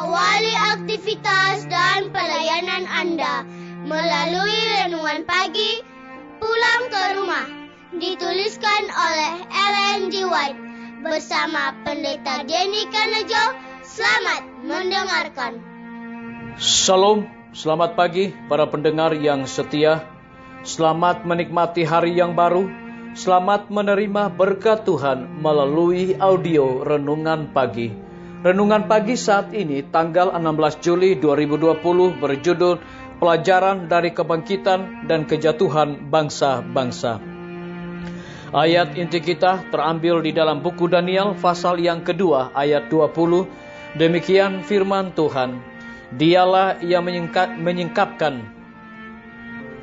Awali aktivitas dan pelayanan Anda melalui renungan pagi Pulang ke Rumah, dituliskan oleh Ellen G. White bersama Pendeta Denny Kanejo. Selamat mendengarkan. Shalom, selamat pagi para pendengar yang setia. Selamat menikmati hari yang baru. Selamat menerima berkat Tuhan melalui audio Renungan Pagi. Renungan Pagi saat ini tanggal 16 Juli 2020 berjudul Pelajaran dari Kebangkitan dan Kejatuhan Bangsa-Bangsa. Ayat inti kita terambil di dalam buku Daniel pasal yang kedua ayat 20. Demikian firman Tuhan. Dialah yang menyingkapkan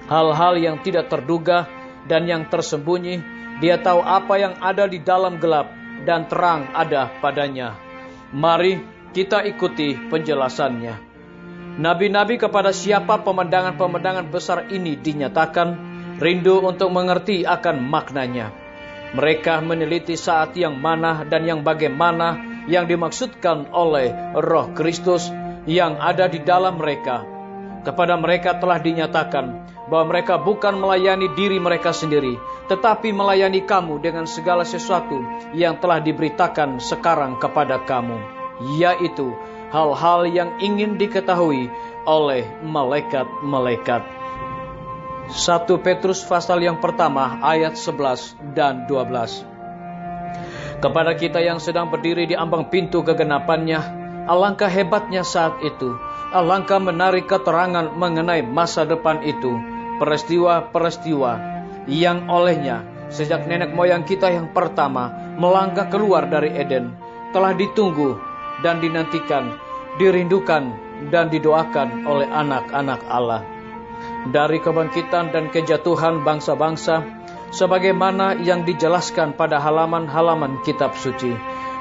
hal-hal yang tidak terduga dan yang tersembunyi. Dia tahu apa yang ada di dalam gelap dan terang ada padanya. Mari kita ikuti penjelasannya. Nabi-nabi kepada siapa pemandangan-pemandangan besar ini dinyatakan, rindu untuk mengerti akan maknanya. Mereka meneliti saat yang mana dan yang bagaimana yang dimaksudkan oleh Roh Kristus yang ada di dalam mereka. Kepada mereka telah dinyatakan bahwa mereka bukan melayani diri mereka sendiri, tetapi melayani kamu dengan segala sesuatu yang telah diberitakan sekarang kepada kamu, yaitu hal-hal yang ingin diketahui oleh malaikat-malaikat. 1 Petrus pasal yang pertama ayat 11 dan 12. Kepada kita yang sedang berdiri di ambang pintu kegenapannya, alangkah hebatnya saat itu, alangkah menarik keterangan mengenai masa depan itu, peristiwa-peristiwa yang olehnya sejak nenek moyang kita yang pertama melangkah keluar dari Eden telah ditunggu dan dinantikan, dirindukan dan didoakan oleh anak-anak Allah. Dari kebangkitan dan kejatuhan bangsa-bangsa, sebagaimana yang dijelaskan pada halaman-halaman kitab suci,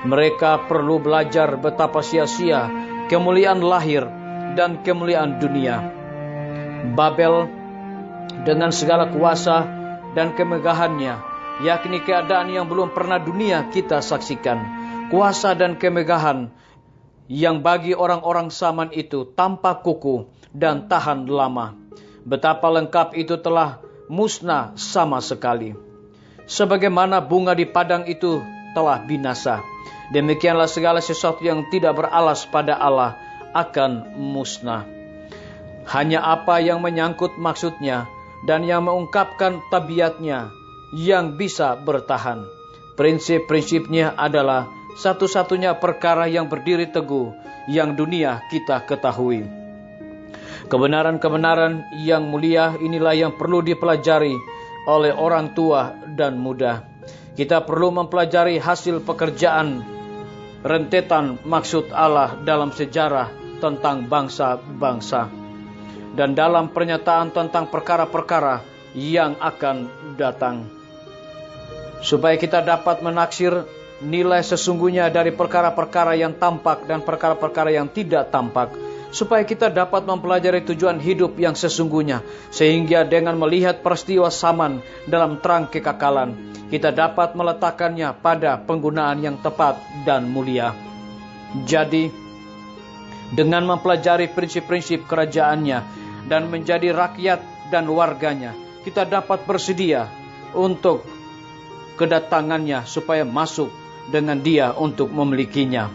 mereka perlu belajar betapa sia-sia kemuliaan lahir dan kemuliaan dunia. Babel dengan segala kuasa dan kemegahannya, yakni keadaan yang belum pernah dunia kita saksikan. Kuasa dan kemegahan yang bagi orang-orang zaman itu tampak kukuh dan tahan lama. Betapa lengkap itu telah musnah sama sekali. Sebagaimana bunga di padang itu telah binasa, demikianlah segala sesuatu yang tidak beralas pada Allah akan musnah. Hanya apa yang menyangkut maksudnya dan yang mengungkapkan tabiatnya yang bisa bertahan. Prinsip-prinsipnya adalah satu-satunya perkara yang berdiri teguh yang dunia kita ketahui. Kebenaran-kebenaran yang mulia inilah yang perlu dipelajari oleh orang tua dan muda. Kita perlu mempelajari hasil pekerjaan rentetan maksud Allah dalam sejarah tentang bangsa-bangsa dan dalam pernyataan tentang perkara-perkara yang akan datang, supaya kita dapat menaksir nilai sesungguhnya dari perkara-perkara yang tampak dan perkara-perkara yang tidak tampak, supaya kita dapat mempelajari tujuan hidup yang sesungguhnya, sehingga dengan melihat peristiwa zaman dalam terang kekekalan, kita dapat meletakkannya pada penggunaan yang tepat dan mulia. Jadi, dengan mempelajari prinsip-prinsip kerajaannya dan menjadi rakyat dan warganya, kita dapat bersedia untuk kedatangannya supaya masuk dengan dia untuk memilikinya.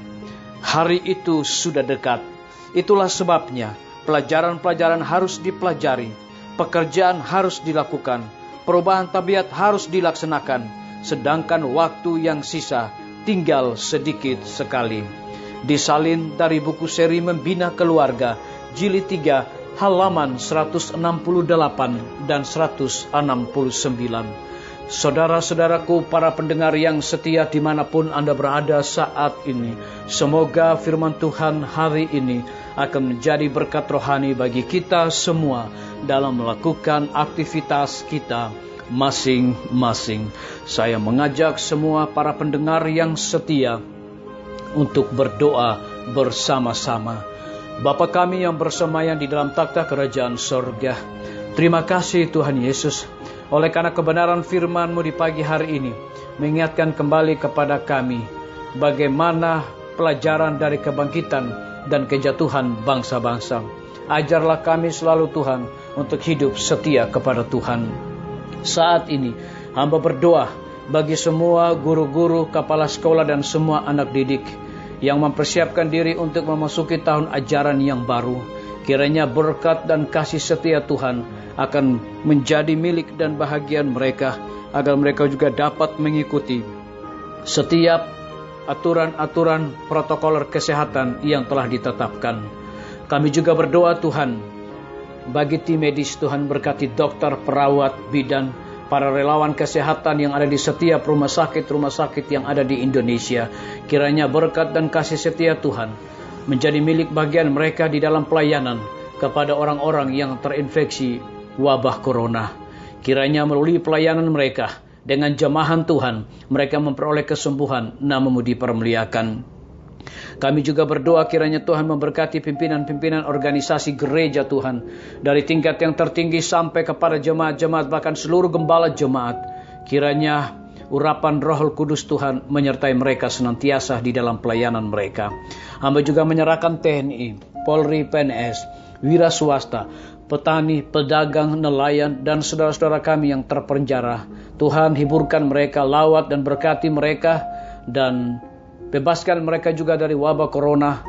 Hari itu sudah dekat. Itulah sebabnya pelajaran-pelajaran harus dipelajari, pekerjaan harus dilakukan, perubahan tabiat harus dilaksanakan, sedangkan waktu yang sisa tinggal sedikit sekali. Disalin dari buku seri Membina Keluarga, Jilid 3, halaman 168 dan 169. Saudara-saudaraku, para pendengar yang setia dimanapun Anda berada saat ini, semoga firman Tuhan hari ini akan menjadi berkat rohani bagi kita semua dalam melakukan aktivitas kita masing-masing. Saya mengajak semua para pendengar yang setia untuk berdoa bersama-sama. Bapa kami yang bersemayam di dalam takhta kerajaan sorga, terima kasih Tuhan Yesus, oleh karena kebenaran firman-Mu di pagi hari ini mengingatkan kembali kepada kami bagaimana pelajaran dari kebangkitan dan kejatuhan bangsa-bangsa. Ajarlah kami selalu Tuhan untuk hidup setia kepada Tuhan. Saat ini hamba berdoa bagi semua guru-guru, kepala sekolah dan semua anak didik yang mempersiapkan diri untuk memasuki tahun ajaran yang baru. Kiranya berkat dan kasih setia Tuhan akan menjadi milik dan bahagian mereka, agar mereka juga dapat mengikuti setiap aturan-aturan protokol kesehatan yang telah ditetapkan. Kami juga berdoa Tuhan bagi tim medis. Tuhan berkati dokter, perawat, bidan, para relawan kesehatan yang ada di setiap rumah sakit yang ada di Indonesia. Kiranya berkat dan kasih setia Tuhan menjadi milik bagian mereka di dalam pelayanan kepada orang-orang yang terinfeksi wabah corona. Kiranya melalui pelayanan mereka dengan jamahan Tuhan, mereka memperoleh kesembuhan, namamu dipermuliakan. Kami juga berdoa kiranya Tuhan memberkati pimpinan-pimpinan organisasi gereja Tuhan, dari tingkat yang tertinggi sampai kepada jemaat-jemaat, bahkan seluruh gembala jemaat. Kiranya urapan Roh Kudus Tuhan menyertai mereka senantiasa di dalam pelayanan mereka. Hamba juga menyerahkan TNI, Polri, PNS, wira swasta, petani, pedagang, nelayan, dan saudara-saudara kami yang terpenjara. Tuhan hiburkan mereka, lawat dan berkati mereka, dan bebaskan mereka juga dari wabah corona.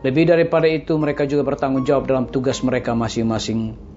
Lebih daripada itu, mereka juga bertanggung jawab dalam tugas mereka masing-masing.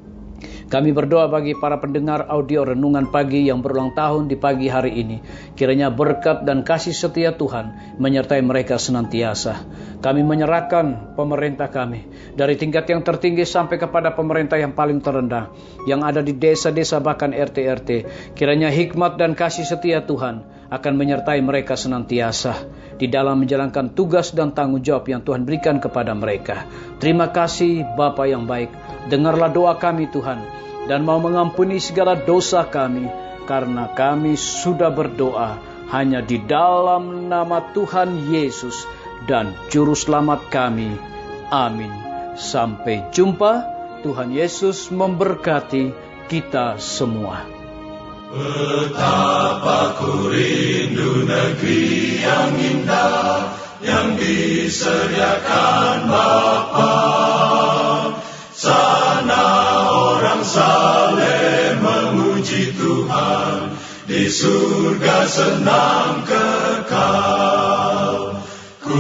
Kami berdoa bagi para pendengar audio Renungan Pagi yang berulang tahun di pagi hari ini. Kiranya berkat dan kasih setia Tuhan menyertai mereka senantiasa. Kami menyerahkan pemerintah kami, dari tingkat yang tertinggi sampai kepada pemerintah yang paling terendah, yang ada di desa-desa bahkan RT-RT. Kiranya hikmat dan kasih setia Tuhan akan menyertai mereka senantiasa di dalam menjalankan tugas dan tanggung jawab yang Tuhan berikan kepada mereka. Terima kasih Bapa yang baik. Dengarlah doa kami Tuhan, dan mau mengampuni segala dosa kami, karena kami sudah berdoa hanya di dalam nama Tuhan Yesus dan Juru Selamat kami. Amin. Sampai jumpa. Tuhan Yesus memberkati kita semua. Betapa ku rindu negeri yang indah yang disediakan Bapa. Sana orang saleh memuji Tuhan, di surga senang kekal. Ku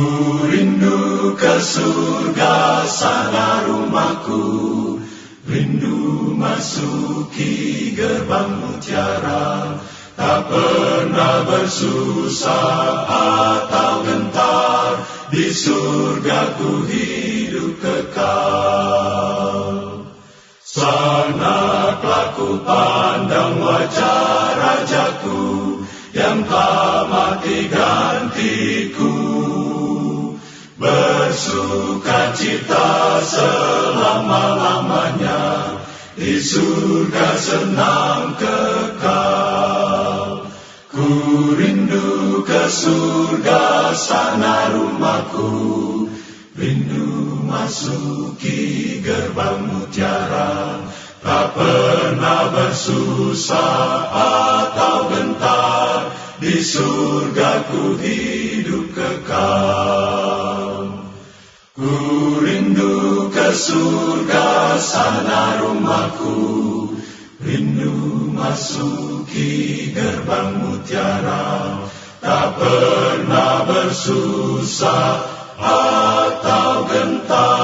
rindu ke surga, sana rumahku, rindu masuki gerbang mutiara, tak pernah bersusah atau gentar, di surga ku hidup kekal. Sana ku pandang wajah Rajaku, yang telah mati gantiku, bersukacita selama-lamanya, di surga senang kekal. Ku rindu ke surga, sana rumahku, rindu masuki gerbang mutiara, tak pernah bersusah atau gentar, di surga ku hidup kekal. Ku rindu ke surga, sana rumahku, rindu masuki gerbang mutiara, tak pernah bersusah atau gentar.